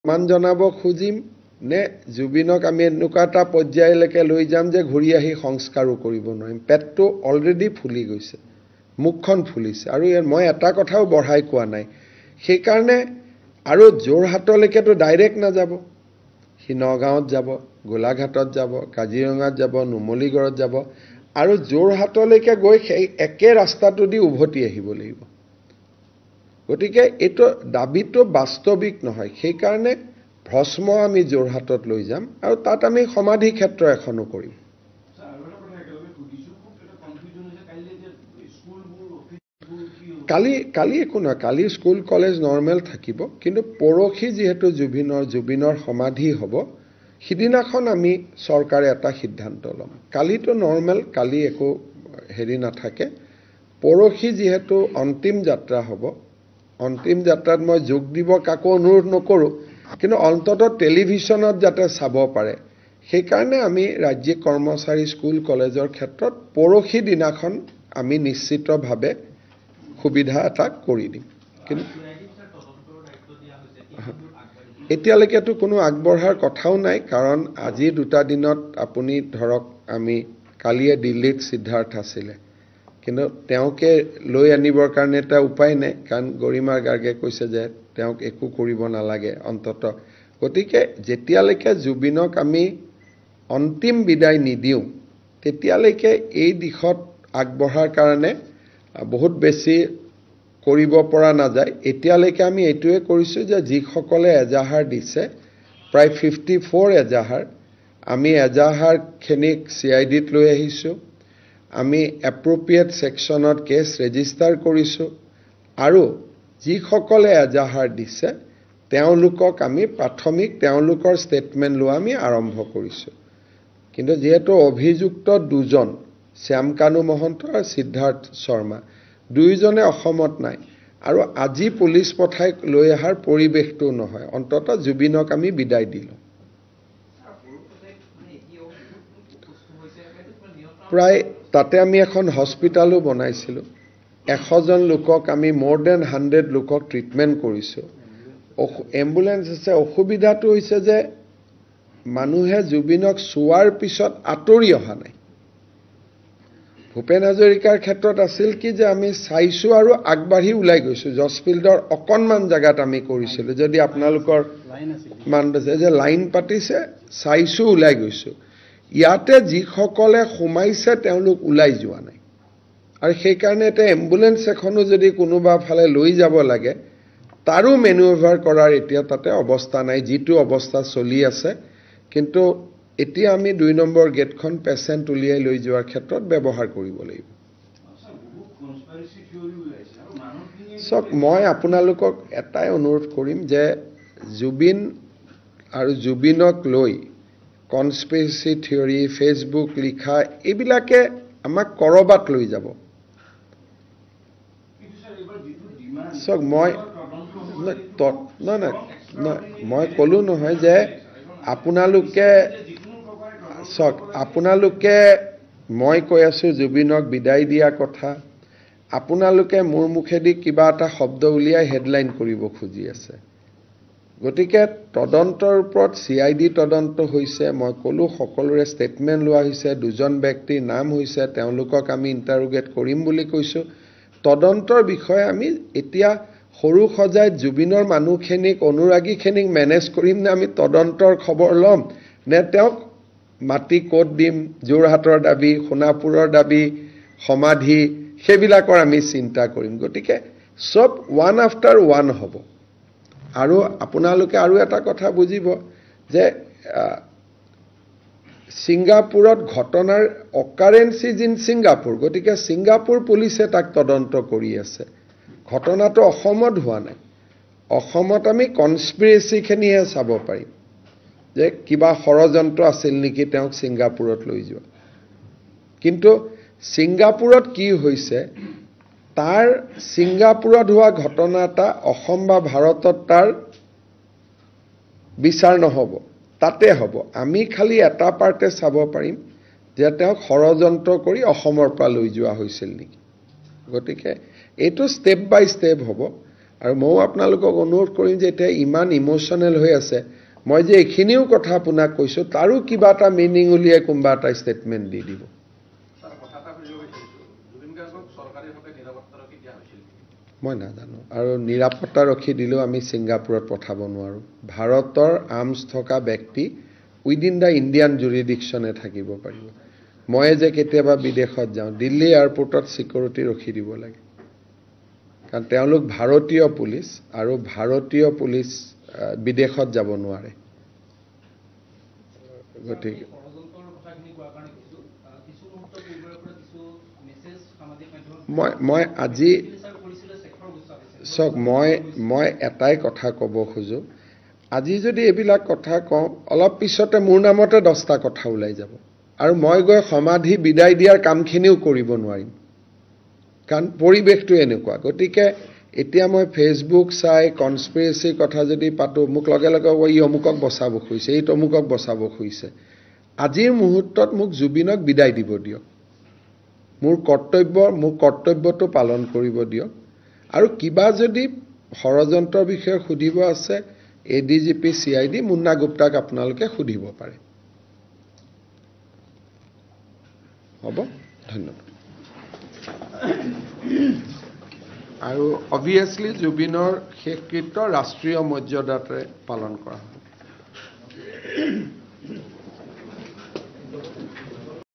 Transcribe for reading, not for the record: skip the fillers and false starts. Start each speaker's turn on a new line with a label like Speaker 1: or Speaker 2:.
Speaker 1: মান জনাব খুজিম নে জুবিনক আমি এনেকুৱা এটা পৰ্যায়লৈকে লৈ যাম যে ঘূৰি আহি সংস্কাৰো কৰিব নোৱাৰিম। পেটটো অলৰেডি ফুলি গৈছে, মুখখন ফুলিছে, আৰু মই এটা কথাও বঢ়াই কোৱা নাই। সেইকাৰণে আৰু যোৰহাটলৈকেতো ডাইৰেক্ট নাযাব, সি নগাঁৱত যাব, গোলাঘাটত যাব, কাজিৰঙাত যাব, নুমলীগড়ত যাব, আৰু যোৰহাটলৈকে গৈ সেই একে ৰাস্তাটো দি উভতি আহিব লাগিব। গতিকে এইটো দাবীটো বাস্তৱিক নহয়। সেইকাৰণে ভস্ম আমি যোৰহাটত লৈ যাম আৰু তাত আমি সমাধি ক্ষেত্ৰ এখনো কৰিম। কালি একো নহয়, কালি স্কুল কলেজ নৰ্মেল থাকিব, কিন্তু পৰহি যিহেতু জুবিনৰ সমাধি হ'ব, সিদিনাখন আমি চৰকাৰে এটা সিদ্ধান্ত ল'ম। কালিতো নৰ্মেল, কালি একো নাথাকে। পৰহি যিহেতু অন্তিম যাত্ৰা হ'ব, অন্তিম যাত্ৰাত মই যোগ দিব কাকো অনুৰোধ নকৰোঁ, কিন্তু অন্ততঃ টেলিভিশ্যনত যাতে চাব পাৰে, সেইকাৰণে আমি ৰাজ্যিক কৰ্মচাৰী স্কুল কলেজৰ ক্ষেত্ৰত পৰহি দিনাখন আমি নিশ্চিতভাৱে সুবিধা এটা কৰি দিম। কিন্তু এতিয়ালৈকেতো কোনো আগবঢ়াৰ কথাও নাই, কাৰণ আজি 2টা দিনত আপুনি ধৰক, আমি কালিয়ে দিল্লীত সিদ্ধাৰ্থ আছিলে, কিন্তু তেওঁকে লৈ আনিবৰ কাৰণে এটা উপায় নাই, কাৰণ গৰিমা গাৰ্গে কৈছে যে তেওঁক একো কৰিব নালাগে অন্ততঃ। গতিকে যেতিয়ালৈকে জুবিনক আমি অন্তিম বিদায় নিদিওঁ, তেতিয়ালৈকে এই দিশত আগবঢ়াৰ কাৰণে বহুত বেছি কৰিব পৰা নাযায়। এতিয়ালৈকে আমি এইটোৱে কৰিছোঁ যে যিসকলে এজাহাৰ দিছে, প্ৰায় 54 এজাহাৰ, আমি এজাহাৰখিনিক CIDত লৈ আহিছোঁ, আমি এপ্ৰপ্ৰিয়েট ছেকশ্যনত কেছ ৰেজিষ্টাৰ কৰিছোঁ, আৰু যিসকলে এজাহাৰ দিছে তেওঁলোকক আমি প্ৰাথমিক তেওঁলোকৰ ষ্টেটমেণ্ট লোৱা আমি আৰম্ভ কৰিছোঁ। কিন্তু যিহেতু অভিযুক্ত 2জন, শ্যামকানু মহন্ত আৰু সিদ্ধাৰ্থ শৰ্মা, 2জনে অসমত নাই, আৰু আজি পুলিচ পঠাই লৈ অহাৰ পৰিৱেশটো নহয়। অন্ততঃ জুবিনক আমি বিদায় দিলোঁ। প্ৰায় তাতে আমি এখন হস্পিটালো বনাইছিলোঁ, 100জন লোকক আমি more than 100 লোকক ট্ৰিটমেণ্ট কৰিছোঁ, এম্বুলেন্স আছে। অসুবিধাটো হৈছে যে মানুহে জুবিনক চোৱাৰ পিছত আঁতৰি অহা নাই। ভূপেন হাজৰিকাৰ ক্ষেত্ৰত আছিল কি যে আমি চাইছোঁ আৰু আগবাঢ়ি ওলাই গৈছোঁ। জছফিল্ডৰ অকণমান জেগাত আমি কৰিছিলোঁ, যদি আপোনালোকৰ মান আছে যে লাইন পাতিছে, চাইছোঁ, ওলাই গৈছোঁ। ইয়াতে যিসকলে সোমাইছে তেওঁলোক ওলাই যোৱা নাই, আৰু সেইকাৰণে এটা এম্বুলেন্স এখনো যদি কোনোবা ফালে লৈ যাব লাগে, তাৰো মেনুভাৰ কৰাৰ এতিয়া তাতে অৱস্থা নাই, যিটো অৱস্থা চলি আছে। কিন্তু এতিয়া আমি 2 নম্বৰ গেটখন পেচেণ্ট উলিয়াই লৈ যোৱাৰ ক্ষেত্ৰত ব্যৱহাৰ কৰিব লাগিব। চাওক, মই আপোনালোকক এটাই অনুৰোধ কৰিম যে জুবিন আৰু জুবিনক লৈ কনস্পিৰেচি থিয়ৰী, ফেচবুক লিখা, এইবিলাকে আমাক কৰবাত লৈ যাব। চাওক, মই ক'লো নহয় যে আপোনালোকে চাওক, মই কৈ আছোঁ জুবিনক বিদায় দিয়া কথা, আপোনালোকে মোৰ মুখেদি কিবা এটা শব্দ উলিয়াই হেডলাইন কৰিব খুজি আছে। গতিকে তদন্তৰ ওপৰত CID তদন্ত হৈছে, মই ক'লো সকলোৰে ষ্টেটমেণ্ট লোৱা হৈছে, 2জন ব্যক্তিৰ নাম হৈছে, তেওঁলোকক আমি ইণ্টাৰোগেট কৰিম বুলি কৈছোঁ। তদন্তৰ বিষয়ে আমি এতিয়া সৰু সজাই জুবিনৰ মানুহখিনিক, অনুৰাগীখিনিক মেনেজ কৰিম নে আমি তদন্তৰ খবৰ ল'ম, নে তেওঁক মাটি ক'ত দিম, যোৰহাটৰ দাবী, সোণাপুৰৰ দাবী, সমাধি, সেইবিলাকৰ আমি চিন্তা কৰিম। গতিকে চব ওৱান আফটাৰ ওৱান হ'ব। আৰু আপোনালোকে আৰু এটা কথা বুজিব যে ছিংগাপুৰত ঘটনাৰ অকাৰেঞ্চি ইন ছিংগাপুৰ, গতিকে ছিংগাপুৰ পুলিচে তাক তদন্ত কৰি আছে। ঘটনাটো অসমত হোৱা নাই। অসমত আমি কনস্পিৰেচিখিনিহে চাব পাৰিম যে কিবা ষড়যন্ত্ৰ আছিল নেকি তেওঁক ছিংগাপুৰত লৈ যোৱা। কিন্তু ছিংগাপুৰত কি হৈছে, তাৰ ছিংগাপুৰত হোৱা ঘটনা এটা অসম বা ভাৰতত তাৰ বিচাৰ নহ'ব, তাতে হ'ব। আমি খালি এটা পাৰ্টে চাব পাৰিম যে তেওঁক ষড়যন্ত্ৰ কৰি অসমৰ পৰা লৈ যোৱা হৈছিল নেকি। গতিকে এইটো ষ্টেপ বাই ষ্টেপ হ'ব। আৰু ময়ো আপোনালোকক অনুৰোধ কৰিম যে এতিয়া ইমান ইমোশ্যনেল হৈ আছে, মই যে এইখিনিও কথা আপোনাক কৈছোঁ তাৰো কিবা এটা মিনিং উলিয়াই কোনোবা এটা ষ্টেটমেণ্ট দি দিব। মই নাজানো, আৰু নিৰাপত্তাৰক্ষী দিলেও আমি ছিংগাপুৰত পঠাব নোৱাৰোঁ। ভাৰতৰ আৰ্মছ থকা ব্যক্তি উইদিন দ্য ইণ্ডিয়ান জুৰিডিকশ্যনে থাকিব পাৰিব। মই যে কেতিয়াবা বিদেশত যাওঁ, দিল্লী এয়াৰপৰ্টত ছিকিউৰিটি ৰখি দিব লাগে, কাৰণ তেওঁলোক ভাৰতীয় পুলিচ, আৰু ভাৰতীয় পুলিচ বিদেশত যাব নোৱাৰে। গতিকে মই আজি চাওক, মই এটাই কথা ক'ব খোজোঁ, আজি যদি এইবিলাক কথা কওঁ, অলপ পিছতে মোৰ নামতে 10টা কথা ওলাই যাব, আৰু মই গৈ সমাধি বিদায় দিয়াৰ কামখিনিও কৰিব নোৱাৰিম, কাৰণ পৰিৱেশটো এনেকুৱা। গতিকে এতিয়া মই ফেচবুক চাই কনস্পিৰেচিৰ কথা যদি পাতোঁ, মোক লগে লগে ই অমুকক বচাব খুজিছে, এই তমুকক বচাব খুজিছে। আজিৰ মুহূৰ্তত মোক জুবিনক বিদায় দিব দিয়ক, মোৰ কৰ্তব্যটো পালন কৰিব দিয়ক। আৰু কিবা যদি ষড়যন্ত্ৰৰ বিষয়ে সুধিব আছে, ADGP CID মুন্না গুপ্তাক আপোনালোকে সুধিব পাৰে। হ'ব, ধন্যবাদ। আৰু অবভিয়াছলি জুবিনৰ শেষকৃত্য ৰাষ্ট্ৰীয় মৰ্যাদাৰে পালন কৰা হ'ব।